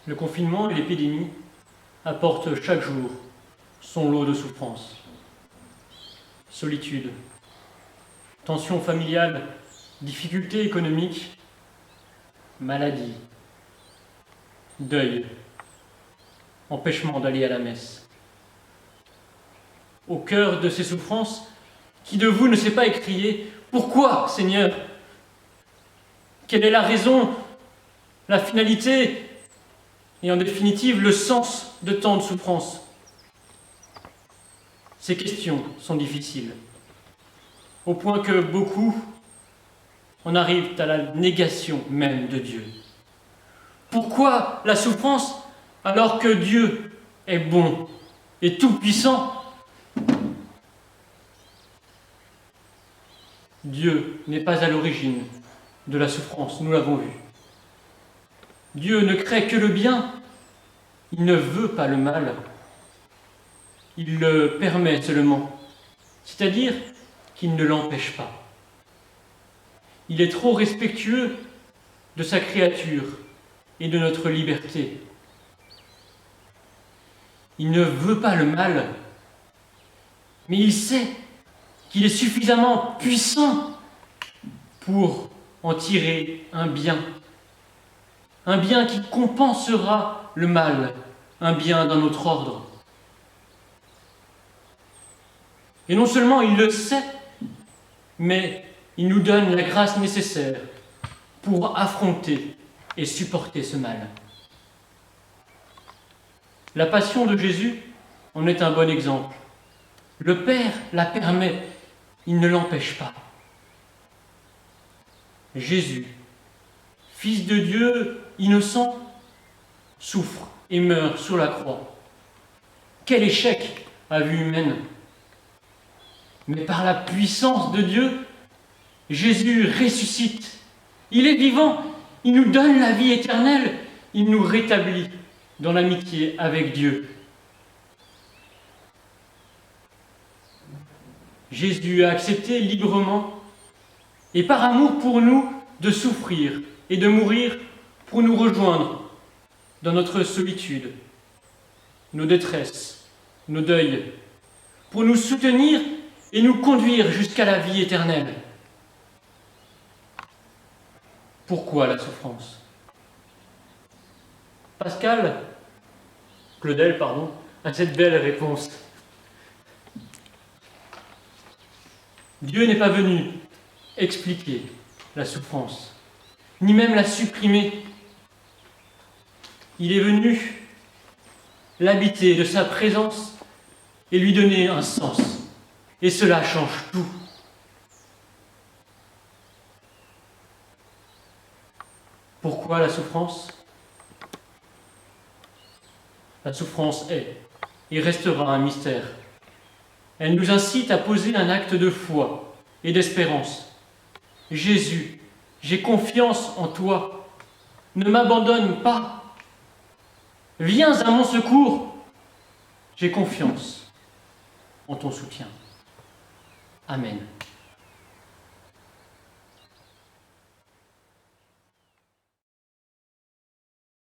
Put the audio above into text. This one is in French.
Le confinement et l'épidémie apportent chaque jour son lot de souffrances. Solitude, tensions familiales, difficultés économiques, maladie, deuil, empêchement d'aller à la messe. Au cœur de ces souffrances, qui de vous ne sait pas écrier « Pourquoi, Seigneur ?» Quelle est la raison, la finalité et en définitive le sens de tant de souffrances? Ces questions sont difficiles, au point que beaucoup en arrivent à la négation même de Dieu. Pourquoi la souffrance alors que Dieu est bon et tout-puissant? Dieu n'est pas à l'origine de la souffrance, nous l'avons vu. Dieu ne crée que le bien, il ne veut pas le mal, il le permet seulement, c'est-à-dire qu'il ne l'empêche pas. Il est trop respectueux de sa créature et de notre liberté. Il ne veut pas le mal, mais il sait qu'il est suffisamment puissant pour en tirer un bien qui compensera le mal, un bien d'un autre ordre. Et non seulement il le sait, mais il nous donne la grâce nécessaire pour affronter et supporter ce mal. La passion de Jésus en est un bon exemple. Le Père la permet, il ne l'empêche pas. Jésus, Fils de Dieu innocent, souffre et meurt sur la croix. Quel échec à vue humaine! Mais par la puissance de Dieu, Jésus ressuscite. Il est vivant, il nous donne la vie éternelle, il nous rétablit dans l'amitié avec Dieu. Jésus a accepté librement et par amour pour nous de souffrir et de mourir pour nous rejoindre dans notre solitude, nos détresses, nos deuils, pour nous soutenir et nous conduire jusqu'à la vie éternelle. Pourquoi la souffrance? Claudel, a cette belle réponse. Dieu n'est pas venu expliquer la souffrance, ni même la supprimer. Il est venu l'habiter de sa présence et lui donner un sens. Et cela change tout. Pourquoi la souffrance? La souffrance est et restera un mystère. Elle nous incite à poser un acte de foi et d'espérance. Jésus, j'ai confiance en toi. Ne m'abandonne pas. Viens à mon secours. J'ai confiance en ton soutien. Amen.